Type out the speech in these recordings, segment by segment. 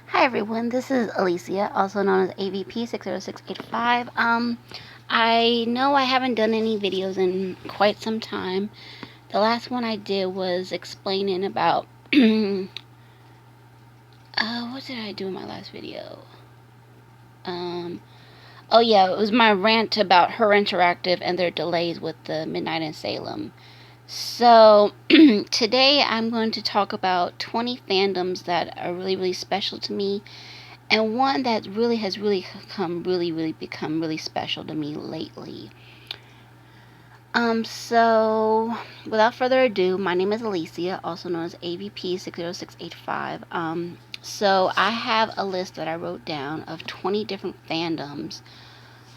Hi everyone, this is Alicia, also known as AVP 60685. I know I haven't done any videos in quite some time. The last one I did was explaining about what did I do in my last video? Um oh yeah, it was my rant about Her Interactive and their delays with the Midnight in Salem. So today I'm going to talk about 20 fandoms that are really special to me, and one that really has become really special to me lately. So without further ado, my name is Alicia, also known as AVP 60685. So I have a list that I wrote down of 20 different fandoms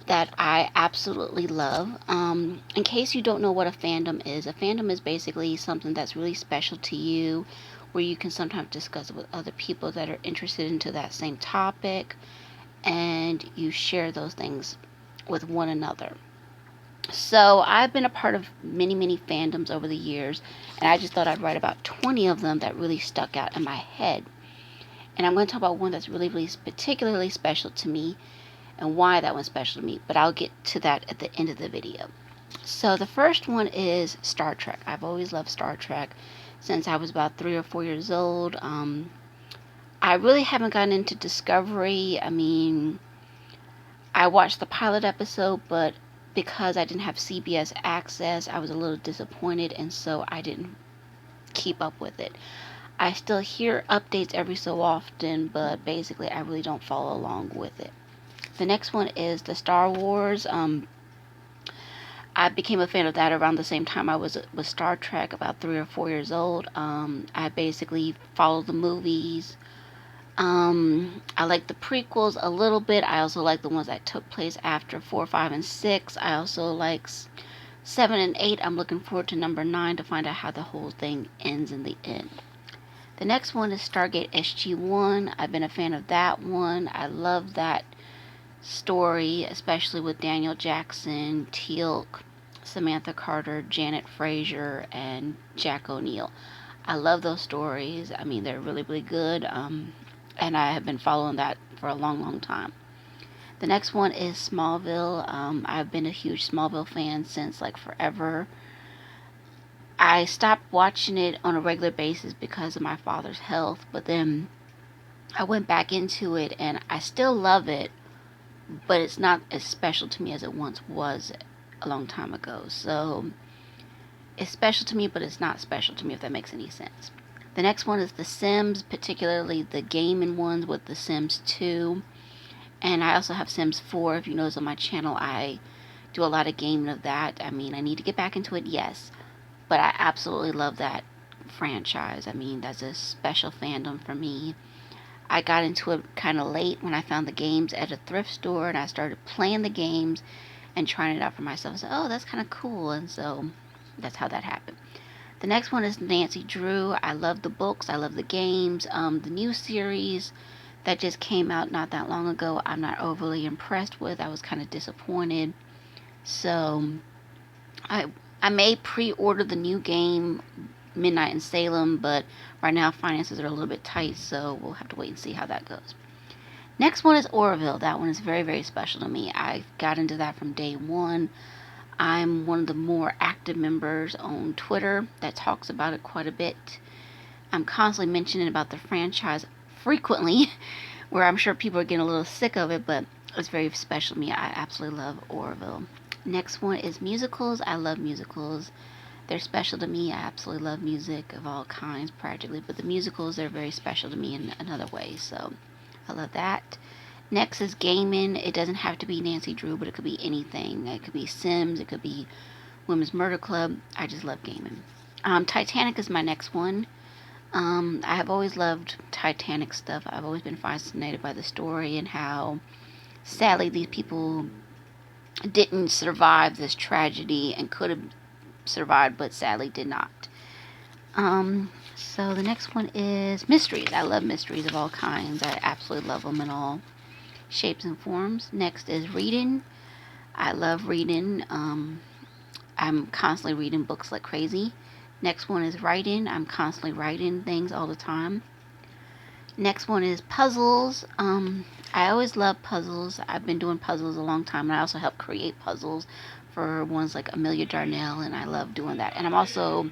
that I absolutely love. In case you don't know what a fandom is basically something that's really special to you, where you can sometimes discuss it with other people that are interested into that same topic, and you share those things with one another. So I've been a part of many fandoms over the years, and I just thought I'd write about 20 of them that really stuck out in my head. And I'm going to talk about one that's really particularly special to me and why that one's special to me, but I'll get to that at the end of the video. So the first one is Star Trek. I've always loved Star Trek since I was about 3 or 4 years old. I really haven't gotten into Discovery. I mean, I watched the pilot episode, but because I didn't have CBS access, I was a little disappointed, and so I didn't keep up with it. I still hear updates every so often, but basically I really don't follow along with it. The next one is the Star Wars. I became a fan of that around the same time I was with Star Trek, about 3 or 4 years old. I basically followed the movies. I like the prequels a little bit. I also like the ones that took place after 4, 5, and 6. I also like 7 and 8. I'm looking forward to number 9 to find out how the whole thing ends in the end. The next one is Stargate SG1. I've been a fan of that one. I love that story, especially with Daniel Jackson, Teal'c, Samantha Carter, Janet Frazier, and Jack O'Neill. I love those stories. I mean, they're really good. And I have been following that for a long time. The next one is Smallville. I've been a huge Smallville fan since like forever. I stopped watching it on a regular basis because of my father's health, but then I went back into it and I still love it, but it's not as special to me as it once was a long time ago. So it's special to me, but it's not special to me, if that makes any sense. The next one is The Sims, particularly the gaming ones with The Sims 2. And I also have Sims 4. If you notice on my channel, I do a lot of gaming of that. I mean, I need to get back into it, yes. But I absolutely love that franchise. I mean, that's a special fandom for me. I got into it kind of late when I found the games at a thrift store, and I started playing the games and trying it out for myself. So, oh, that's kind of cool. And so that's how that happened. The next one is Nancy Drew. I love the books. I love the games. The new series that just came out not that long ago, I'm not overly impressed with. I was kind of disappointed. So I I may pre-order the new game Midnight in Salem, but right now finances are a little bit tight, so we'll have to wait and see how that goes. Next one is Orville. That one is very special to me. I got into that from day one. I'm one of the more active members on Twitter that talks about it quite a bit. I'm constantly mentioning about the franchise frequently, where I'm sure people are getting a little sick of it, but it's very special to me. I absolutely love Orville. Next one is musicals. I love musicals. They're special to me. I absolutely love music of all kinds, practically, but the musicals are very special to me in another way, so I love that. Next is gaming. It doesn't have to be Nancy Drew, but it could be anything. It could be Sims. It could be Women's Murder Club. I just love gaming. Titanic is my next one. I have always loved Titanic stuff. I've always been fascinated by the story and how sadly these people didn't survive this tragedy and could have survived, but sadly did not. So the next one is mysteries. I love mysteries of all kinds. I absolutely love them in all shapes and forms. Next is reading. I love reading. I'm constantly reading books like crazy. Next one is writing. I'm constantly writing things all the time. Next one is puzzles. I always love puzzles. I've been doing puzzles a long time, and I also help create puzzles for ones like Amelia Darnell, and I love doing that. And I'm also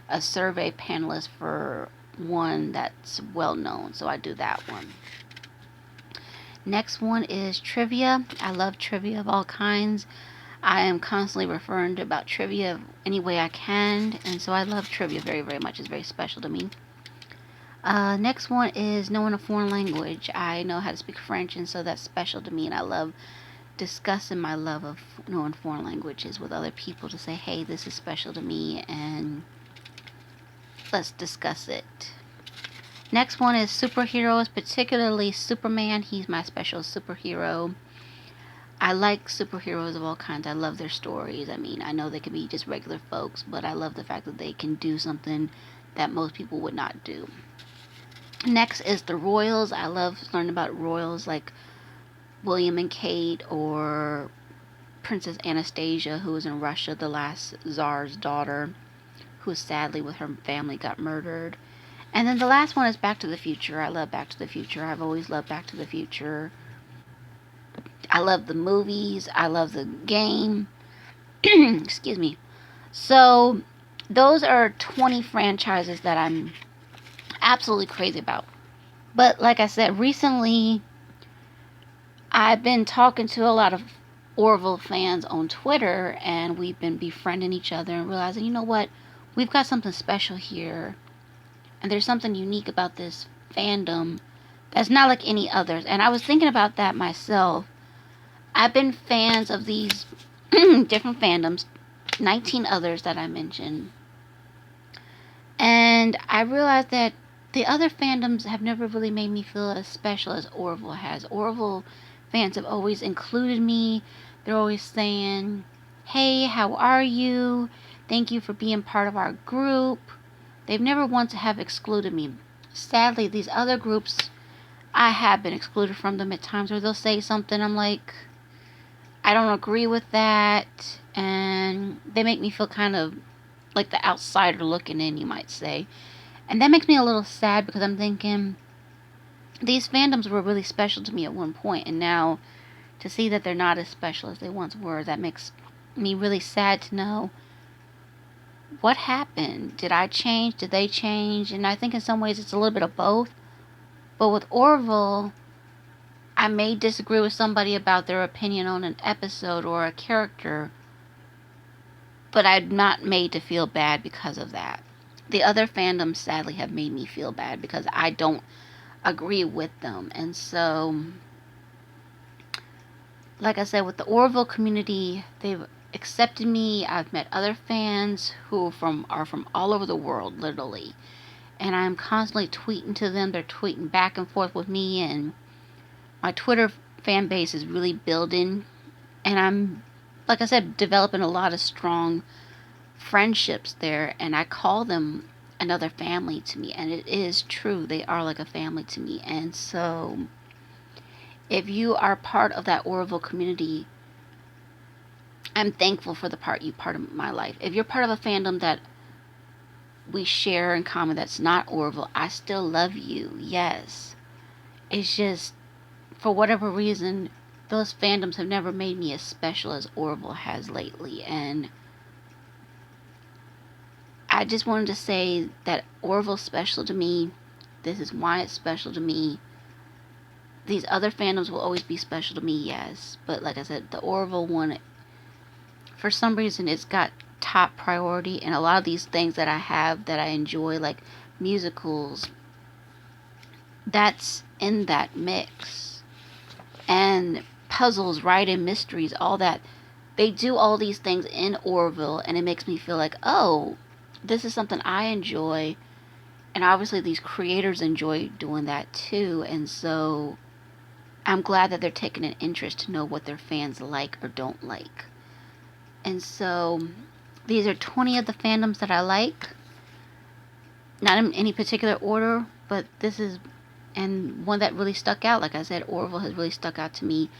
a survey panelist for one that's well known, so I do that one. Next one is trivia. I love trivia of all kinds. I am constantly referring to about trivia any way I can, and so I love trivia very, very much. It's very special to me. Next one is knowing a foreign language. I know how to speak French, and so that's special to me, and I love discussing my love of knowing foreign languages with other people to say, hey, this is special to me, and let's discuss it. Next one is superheroes, particularly Superman. He's my special superhero. I like superheroes of all kinds. I love their stories. I mean, I know they can be just regular folks, but I love the fact that they can do something that most people would not do. Next is the royals. I love learning about royals like William and Kate, or Princess Anastasia, who was in Russia, the last Tsar's daughter, who sadly with her family got murdered. And then the last one is Back to the Future. I love Back to the Future. I've always loved Back to the Future. I love the movies. I love the game. Excuse me. So those are 20 franchises that I'm absolutely crazy about. But like I said, recently I've been talking to a lot of Orville fans on Twitter, and we've been befriending each other and realizing, you know what, we've got something special here, and there's something unique about this fandom that's not like any others. And I was thinking about that myself. I've been fans of these different fandoms, 19 others that I mentioned, and I realized that the other fandoms have never really made me feel as special as Orville has. Orville fans have always included me. They're always saying, hey, how are you? Thank you for being part of our group. They've never once have excluded me. Sadly, these other groups, I have been excluded from them at times where they'll say something, I'm like, I don't agree with that, and they make me feel kind of like the outsider looking in, you might say. And that makes me a little sad, because I'm thinking these fandoms were really special to me at one point, and now to see that they're not as special as they once were, that makes me really sad to know what happened. Did I change? Did they change? And I think in some ways it's a little bit of both. But with Orville, I may disagree with somebody about their opinion on an episode or a character, but I'm not made to feel bad because of that. The other fandoms sadly have made me feel bad because I don't agree with them. And so, like I said, with the Orville community, they've accepted me. I've met other fans who are from all over the world, literally. And I'm constantly tweeting to them. They're tweeting back and forth with me, and my Twitter fan base is really building. And I'm, like I said, developing a lot of strong friendships there, and I call them another family to me, and it is true. They are like a family to me. And so if you are part of that Orville community, I'm thankful for the part of my life. If you're part of a fandom that we share in common that's not Orville, I still love you. Yes. It's just, for whatever reason, those fandoms have never made me as special as Orville has lately. And I just wanted to say that Orville's special to me. This is why it's special to me. These other fandoms will always be special to me, yes. But like I said, the Orville one, for some reason, it's got top priority. And a lot of these things that I have that I enjoy, like musicals, that's in that mix. And puzzles, writing, mysteries, all that. They do all these things in Orville, and it makes me feel like, oh, this is something I enjoy. And obviously these creators enjoy doing that too. And so I'm glad that they're taking an interest to know what their fans like or don't like. And so these are 20 of the fandoms that I like. Not in any particular order, but this is, and one that really stuck out. Like I said, Orville has really stuck out to me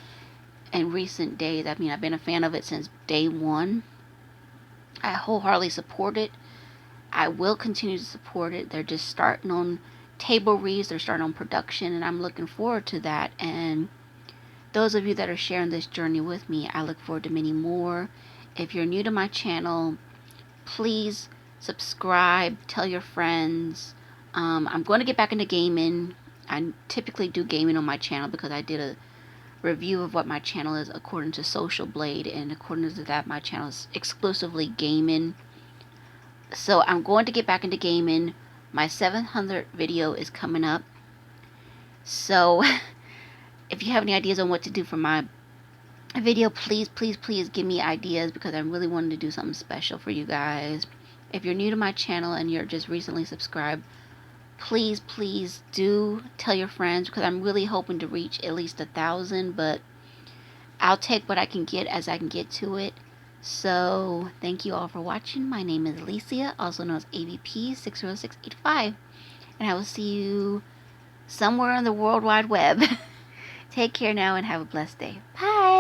in recent days. I mean, I've been a fan of it since day one. I wholeheartedly support it. I will continue to support it. They're just starting on table reads. They're starting on production, and I'm looking forward to that. And those of you that are sharing this journey with me, I look forward to many more. If you're new to my channel, please subscribe, tell your friends. I'm going to get back into gaming. I typically do gaming on my channel because I did a review of what my channel is according to Social Blade, and according to that, my channel is exclusively gaming. So I'm going to get back into gaming. My 700th video is coming up. So if you have any ideas on what to do for my video, please give me ideas, because I'm really wanting to do something special for you guys. If you're new to my channel and you're just recently subscribed, please do tell your friends, because I'm really hoping to reach at least 1,000, but I'll take what I can get as I can get to it. So thank you all for watching. My name is Alicia, also known as AVP 60685, and I will see you somewhere on the World Wide Web. Take care now and have a blessed day. Bye.